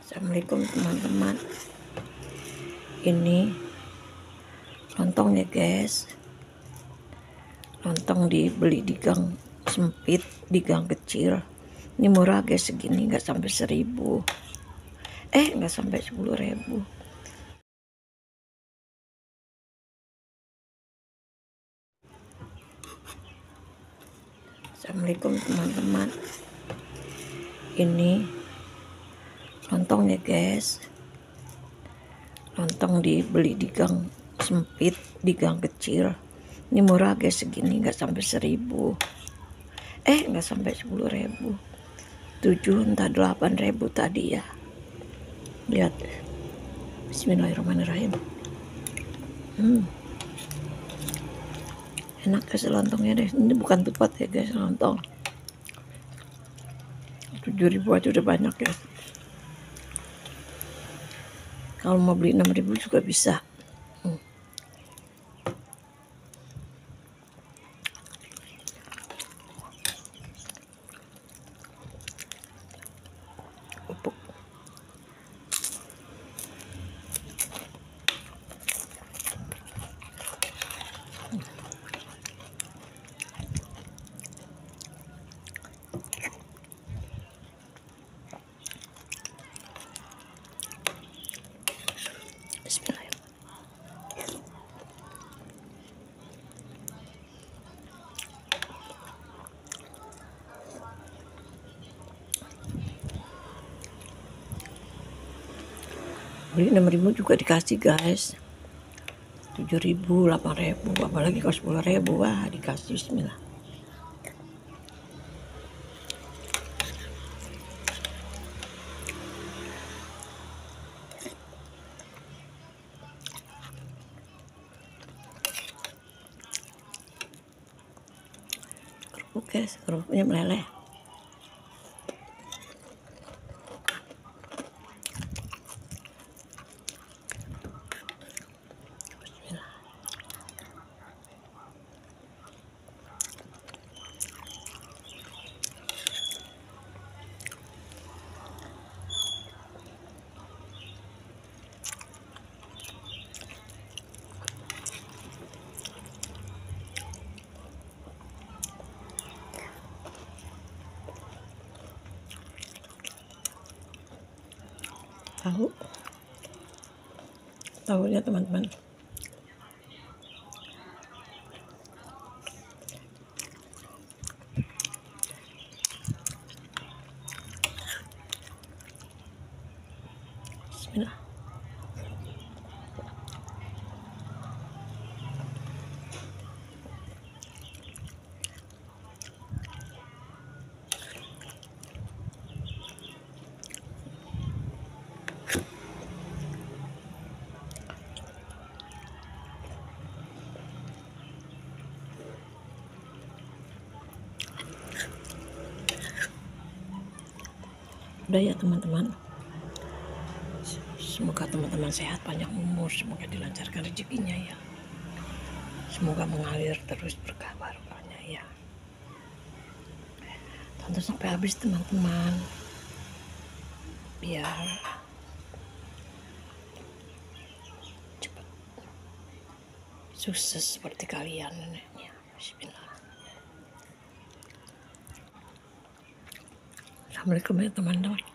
Assalamualaikum teman-teman. Ini lontong ya guys. Lontong dibeli di gang sempit, di gang kecil. Ini murah guys, segini nggak sampai 1.000. Nggak sampai 10.000. Assalamualaikum teman-teman. Ini lontong ya guys. Lontong dibeli di gang sempit, di gang kecil. Ini murah guys, segini nggak sampai 1.000. Nggak sampai 10.000. 7 entah 8.000 tadi ya. Lihat. Bismillahirrahmanirrahim. Enak guys lontongnya deh. Ini bukan tupat ya guys, lontong. 7.000 aja udah banyak ya. Kalau mau beli 6.000 juga bisa. Pupuk. Bismillah. Beli 6.000 juga dikasih guys. 7.000, 8.000, apalagi kalau 10.000, wah dikasih. Bismillah. Kerupuk guys, kerupuknya meleleh. Tahunya teman-teman. Bismillah. Udah ya teman-teman. Semoga teman-teman sehat, panjang umur, semoga dilancarkan rezekinya ya. Semoga mengalir terus berkah barokahnya ya. Tonton sampai habis teman-teman, biar cepat sukses seperti kalian ya. Bismillah. Assalamualaikum ya teman-teman.